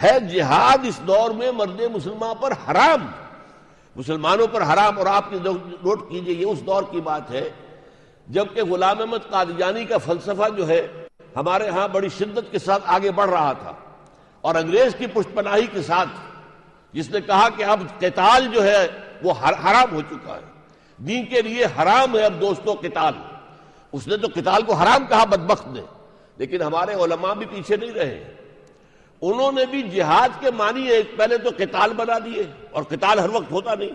ہے جہاد اس دور میں مرد مسلمان پر حرام، مسلمانوں پر حرام۔ اور آپ نوٹ کیجئے یہ اس دور کی بات ہے جبکہ غلام احمد قادیانی کا فلسفہ جو ہے ہمارے ہاں بڑی شدت کے ساتھ آگے بڑھ رہا تھا، اور انگریز کی پشت پناہی کے ساتھ جس نے کہا کہ اب قتال جو ہے وہ حرام ہو چکا ہے، دین کے لیے حرام ہے اب دوستوں قتال۔ اس نے تو قتال کو حرام کہا بدبخت نے، لیکن ہمارے علماء بھی پیچھے نہیں رہے، انہوں نے بھی جہاد کے معنی ایک پہلے تو قتال بنا دیے، اور قتال ہر وقت ہوتا نہیں،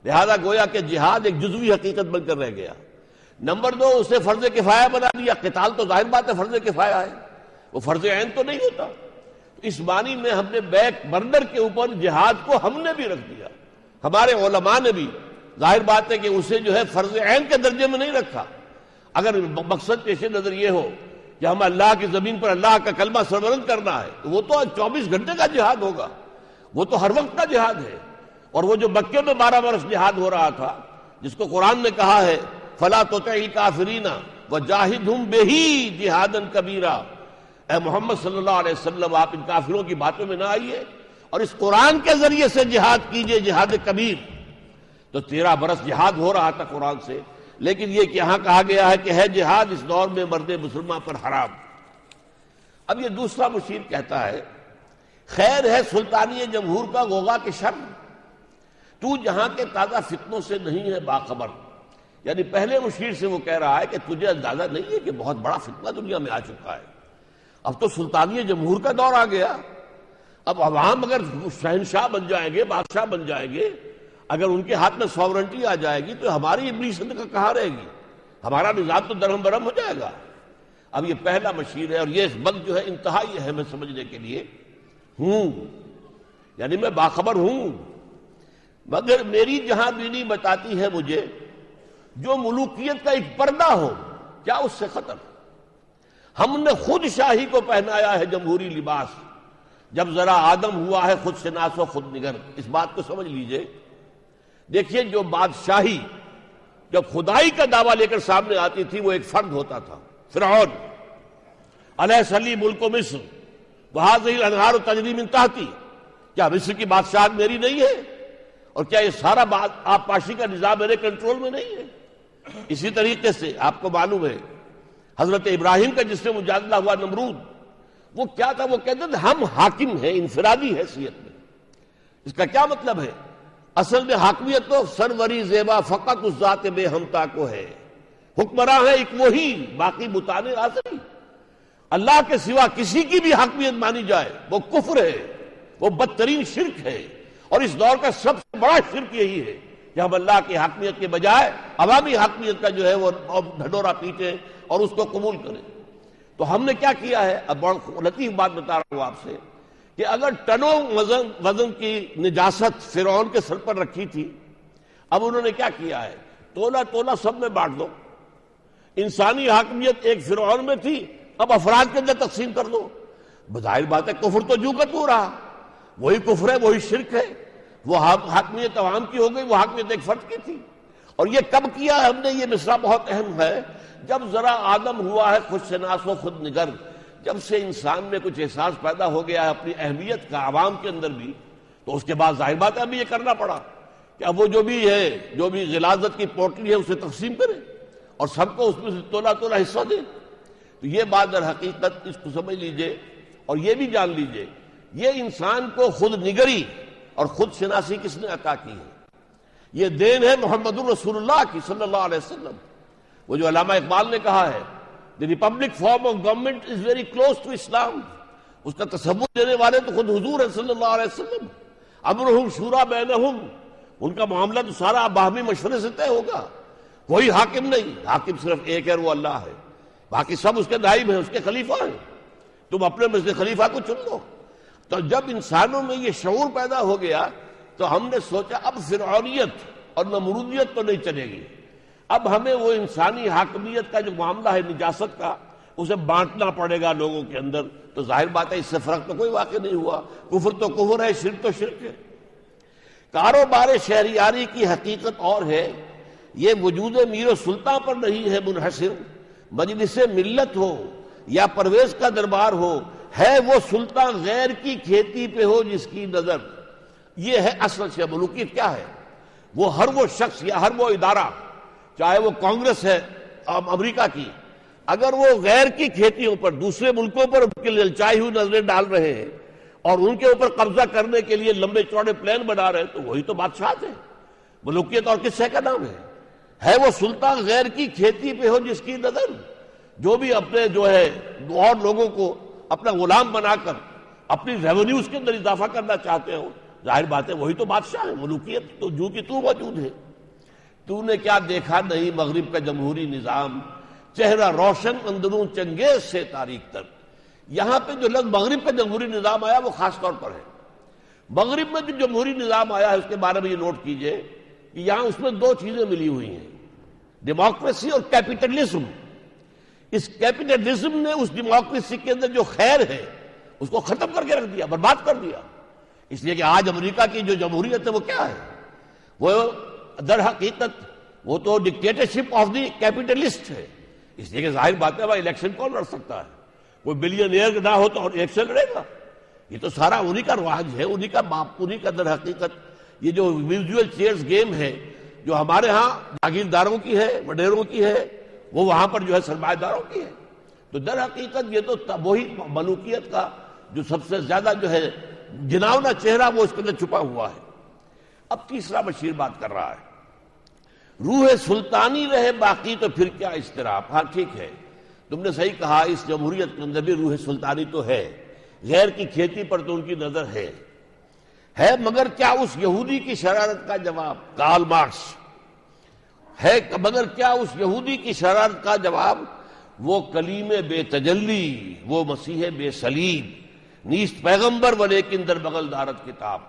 لہذا گویا کہ جہاد ایک جزوی حقیقت بن کر رہ گیا۔ نمبر دو، اسے فرض کفایہ بنا دیا، قتال تو ظاہر بات ہے فرض کفایہ ہے، وہ فرض عین تو نہیں ہوتا۔ اس معنی میں ہم نے بیک برنر کے اوپر جہاد کو ہم نے بھی رکھ دیا، ہمارے علماء نے بھی، ظاہر بات ہے کہ اسے جو ہے فرض عین کے درجے میں نہیں رکھا۔ اگر مقصد پیش نظر یہ ہو کہ ہم اللہ کی زمین پر اللہ کا کلمہ سربلند کرنا ہے تو وہ تو 24 گھنٹے کا جہاد ہوگا، وہ تو ہر وقت کا جہاد ہے۔ اور وہ جو مکے میں 12 برس جہاد ہو رہا تھا، جس کو قرآن نے کہا ہے فَلَا تُطِعِ الْكَافِرِينَ وَجَاهِدْهُمْ بِهِ جِهَادًا كَبِيرًا، اے محمد صلی اللہ علیہ وسلم آپ ان کافروں کی باتوں میں نہ آئیے اور اس قرآن کے ذریعے سے جہاد کیجئے، جہاد کبیر۔ تو 13 برس جہاد ہو رہا تھا قرآن سے، لیکن یہ کہ یہاں کہا گیا ہے کہ ہے جہاد اس دور میں مرد مسلمان پر حرام۔ اب یہ دوسرا مشیر کہتا ہے خیر ہے سلطانی جمہور کا غوغا کے شر، تو جہاں کے تازہ فتنوں سے نہیں ہے باخبر۔ یعنی پہلے مشیر سے وہ کہہ رہا ہے کہ تجھے اندازہ نہیں ہے کہ بہت بڑا فتنہ دنیا میں آ چکا ہے، اب تو سلطانی جمہور کا دور آ گیا، اب عوام اگر شہنشاہ بن جائیں گے، بادشاہ بن جائیں گے، اگر ان کے ہاتھ میں ساورنٹی آ جائے گی تو ہماری ابلیس کہاں رہے گی، ہمارا نظام تو درہم برہم ہو جائے گا۔ اب یہ پہلا مشیر ہے، اور یہ بند جو ہے انتہائی ہے ہمیں سمجھنے کے لیے، یعنی میں باخبر ہوں، مگر میری جہاں بینی بتاتی ہے مجھے جو ملوکیت کا ایک پردہ ہو کیا اس سے خطر۔ ہم نے خود شاہی کو پہنایا ہے جمہوری لباس، جب ذرا آدم ہوا ہے خود شناس و خود نگر۔ اس بات کو سمجھ لیجئے، دیکھیے جو بادشاہی جب خدائی کا دعویٰ لے کر سامنے آتی تھی وہ ایک فرد ہوتا تھا، فرعون، الیس لی ملک مصر وہذہ الانہار تجری من تحتی، کیا مصر کی بادشاہت میری نہیں ہے، اور کیا یہ سارا آپ پاشی کا نظام میرے کنٹرول میں نہیں ہے۔ اسی طریقے سے آپ کو معلوم ہے حضرت ابراہیم کا جس سے مجادلہ ہوا نمرود، وہ کیا تھا، وہ کہتے تھے ہم حاکم ہیں انفرادی حیثیت میں۔ اس کا کیا مطلب ہے؟ اصل میں حاکمیت تو سروری زیبا فقط اس ذات بے ہمتا کو ہے، حکمراں ہے ایک وہی، باقی بتانے آزری۔ اللہ کے سوا کسی کی بھی حاکمیت مانی جائے وہ کفر ہے، وہ بدترین شرک ہے، اور اس دور کا سب سے بڑا شرک یہی ہے کہ ہم اللہ کی حاکمیت کے بجائے عوامی حاکمیت کا جو ہے وہ ڈھڈورا پیٹیں اور اس کو قبول کریں۔ تو ہم نے کیا کیا ہے، اب بڑا لطیف بات بتا رہا ہوں آپ سے، کہ اگر ٹنوں وزن کی نجاست فرعون کے سر پر رکھی تھی، اب انہوں نے کیا کیا ہے، تولا تولا سب میں بانٹ دو۔ انسانی حاکمیت ایک فرعون میں تھی، اب افراد کے اندر تقسیم کر دو۔ بظاہر بات ہے کفر تو جو کا تو رہا، وہی کفر ہے، وہی شرک ہے۔ وہ حاکمیت عوام کی ہو گئی، وہ حاکمیت ایک فرد کی تھی۔ اور یہ کب کیا ہم نے، یہ مصرع بہت اہم ہے، جب ذرا آدم ہوا ہے خود شناس و خود نگر، جب سے انسان میں کچھ احساس پیدا ہو گیا ہے اپنی اہمیت کا عوام کے اندر بھی، تو اس کے بعد ظاہر بات ہے ابھی یہ کرنا پڑا کہ اب وہ جو بھی ہے، جو بھی غلاظت کی پوٹلی ہے اسے تقسیم کرے اور سب کو اس میں سے تولا تولا حصہ دے۔ تو یہ بات در حقیقت اس کو سمجھ لیجئے، اور یہ بھی جان لیجئے یہ انسان کو خود نگری اور خود شناسی کس نے عطا کی ہے، یہ دین ہے محمد الرسول اللہ کی صلی اللہ علیہ وسلم۔ وہ جو علامہ اقبال نے کہا ہے The republic form of government is very close to Islam، اس کا تصور دینے والے تو خود حضور ہے صلی اللہ علیہ وسلم۔ امرہم شورا بینہم، ان کا معاملہ تو سارا باہمی مشورے سے طے ہوگا، کوئی حاکم نہیں، حاکم صرف ایک ہے، وہ اللہ ہے، باقی سب اس کے نائب ہیں، اس کے خلیفہ ہیں، تم اپنے میں سے خلیفہ کو چن لو۔ تو جب انسانوں میں یہ شعور پیدا ہو گیا تو ہم نے سوچا اب فرعونیت اور نمرودیت تو نہیں چلے گی، اب ہمیں وہ انسانی حاکمیت کا جو معاملہ ہے نجاست کا، اسے بانٹنا پڑے گا لوگوں کے اندر۔ تو ظاہر بات ہے اس سے فرق تو کوئی واقع نہیں ہوا، کفر تو کفر ہے، شرک تو شرک ہے۔ کاروبار شہریاری کی حقیقت اور ہے، یہ وجود میر و سلطان پر نہیں ہے منحصر، مجلس ملت ہو یا پرویز کا دربار ہو ہے وہ سلطان غیر کی کھیتی پہ ہو جس کی نظر. یہ ہے اصل سے ملوکیت کیا ہے. وہ ہر وہ شخص یا ہر وہ ادارہ، چاہے وہ کانگریس ہے امریکہ کی، اگر وہ غیر کی کھیتیوں پر، دوسرے ملکوں پر ان کے للچائی ہوئی نظریں ڈال رہے ہیں اور ان کے اوپر قبضہ کرنے کے لیے لمبے چوڑے پلان بنا رہے ہیں، تو وہی تو بادشاہت ہے. ملوکیت اور کس شے کا نام ہے وہ سلطان غیر کی کھیتی پہ ہو جس کی نظر. جو بھی اپنے جو ہے اور لوگوں کو اپنا غلام بنا کر اپنی ریونیوز کے اندر اضافہ کرنا چاہتے ہو، ظاہر بات ہے وہی تو بادشاہ ہے. ملوکیت تو جو کہ تو موجود ہے. تو نے کیا دیکھا نہیں مغرب کا جمہوری نظام، چہرہ روشن اندروں چنگیز سے تاریخ تک. یہاں پہ جو لفظ مغرب کا جمہوری نظام آیا وہ خاص طور پر ہے. مغرب میں جو جمہوری نظام آیا ہے اس کے بارے میں یہ نوٹ کیجئے کہ یہاں اس میں دو چیزیں ملی ہوئی ہیں، ڈیموکریسی اور کیپٹلزم. اس کیپٹلزم نے اس ڈیموکریسی کے اندر جو خیر ہے اس کو ختم کر کے رکھ دیا، برباد کر دیا. اس لیے کہ آج امریکہ کی جو جمہوریت ہے وہ کیا ہے؟ وہ در حقیقت وہ تو ڈکٹیٹرشپ آف دی کیپٹلسٹ ہے. اس لیے کہ ظاہر بات ہے وہاں الیکشن کون لڑ سکتا ہے؟ کوئی بلینئر نہ ہو تو الیکشن لڑے گا. یہ تو سارا انہی کا رواج ہے، انہی کا باپ، انہی کا در حقیقت یہ جو میوزول چیئرز گیم ہے جو ہمارے ہاں جاگیرداروں کی ہے، وڈیروں کی ہے، وہ وہاں پر جو ہے سرمایہ داروں کی ہے. تو در حقیقت یہ تو وہی ملوکیت کا جو سب سے زیادہ جو ہے جناؤنا چہرہ وہ اس کے اندر چھپا ہوا ہے. اب تیسرا بشیر بات کر رہا ہے، روح سلطانی رہے باقی تو پھر کیا اضطراب. ہاں ٹھیک ہے، تم نے صحیح کہا، اس جمہوریت کے اندر بھی روح سلطانی تو ہے، غیر کی کھیتی پر تو ان کی نظر ہے، مگر کیا اس یہودی کی شرارت کا جواب؟ کارل مارکس ہے، مگر کیا اس یہودی کی شرارت کا جواب؟ وہ کلیم بے تجلی، وہ مسیح بے صلیب، نیست پیغمبر ولیکن در بغل دارت کتاب.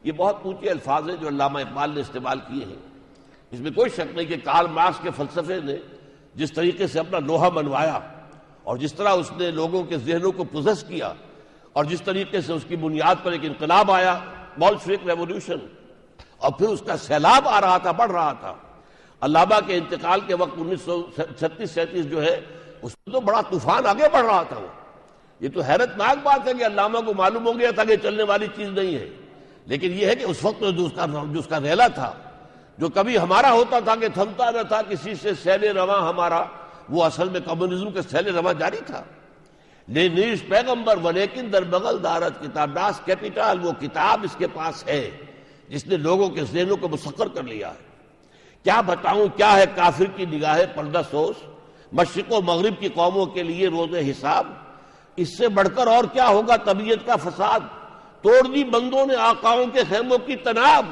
یہ بہت اونچے الفاظ ہیں جو علامہ اقبال نے استعمال کیے ہیں. اس میں کوئی شک نہیں کہ کارل مارکس کے فلسفے نے جس طریقے سے اپنا لوہا منوایا اور جس طرح اس نے لوگوں کے ذہنوں کو پوزیس کیا اور جس طریقے سے اس کی بنیاد پر ایک انقلاب آیا، بولشوک ریولیوشن، اور پھر اس کا سیلاب آ رہا تھا، بڑھ رہا تھا. علامہ کے انتقال کے وقت 1936-37 جو ہے اس میں تو بڑا طوفان آگے بڑھ رہا تھا. یہ تو حیرت ناک بات ہے کہ علامہ کو معلوم ہو گیا تھا کہ چلنے والی چیز نہیں ہے. لیکن یہ ہے کہ اس وقت جو اس کا ریلا تھا، جو کبھی ہمارا ہوتا تھا کہ تھمتا نہ تھا کسی سے سیل رواں ہمارا، وہ اصل میں کمیونزم کے سیل رواں جاری تھا. نیز پیغمبر ولیکن در بغل دارت کتاب، داس کیپیٹل، وہ کتاب اس کے پاس ہے جس نے لوگوں کے ذہنوں کو مسخر کر لیا ہے. کیا بتاؤں کیا ہے کافر کی نگاہ پردہ سوز، مشرق و مغرب کی قوموں کے لیے روز حساب. اس سے بڑھ کر اور کیا ہوگا طبیعت کا فساد، توڑ دی بندوں نے آقاؤں کے خیموں کی تناب.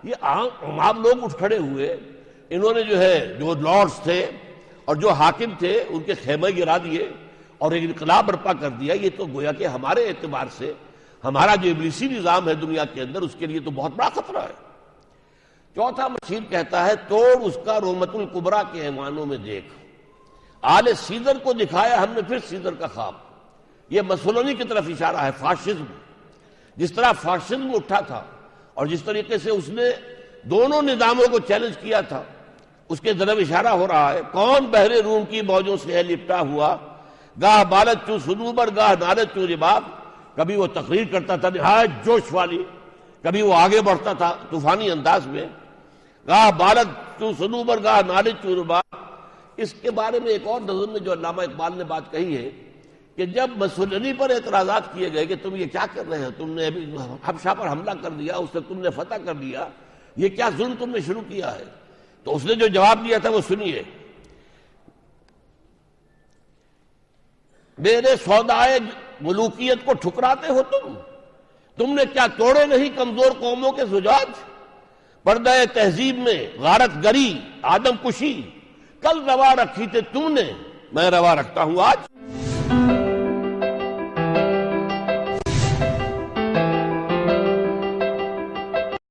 یہ عام لوگ اٹھ کھڑے ہوئے، انہوں نے جو ہے جو لارڈز تھے اور جو حاکم تھے ان کے خیمے گرا دیے اور ایک انقلاب برپا کر دیا. یہ تو گویا کہ ہمارے اعتبار سے ہمارا جو ابلیسی نظام ہے دنیا کے اندر اس کے لیے تو بہت بڑا خطرہ ہے. چوتھا مشیر کہتا ہے، توڑ اس کا رومت الکبریٰ کے ایوانوں میں دیکھ، آل سیزر کو دکھایا ہم نے پھر سیزر کا خواب. یہ مسولینی کی طرف اشارہ ہے، فاشزم. جس طرح فاشزم اٹھا تھا اور جس طریقے سے اس نے دونوں نظاموں کو چیلنج کیا تھا، اس کے طرف اشارہ ہو رہا ہے. کون بحر روم کی موجوں سے ہے لپٹا ہوا، گاہ بالت چوں صنوبر گاہ نالت چوں رباب. کبھی وہ تقریر کرتا تھا نہایت جوش والی، کبھی وہ آگے بڑھتا تھا طوفانی انداز میں. گاہ بالت چوں صنوبر گاہ نالت چوں رباب. اس کے بارے میں ایک اور نظم میں جو علامہ اقبال نے بات کہی ہے کہ جب مسولینی پر اعتراضات کیے گئے کہ تم یہ کیا کر رہے ہیں، تم نے ابھی حبشہ پر حملہ کر دیا، اس سے تم نے فتح کر لیا، یہ کیا ظلم تم نے شروع کیا ہے؟ تو اس نے جو جواب دیا تھا وہ سنیے. میرے سودائے ملوکیت کو ٹھکراتے ہو تم نے کیا توڑے نہیں کمزور قوموں کے زجاج؟ پردہ تہذیب میں غارت گری آدم کشی، کل روا رکھی تھے تم نے، میں روا رکھتا ہوں آج.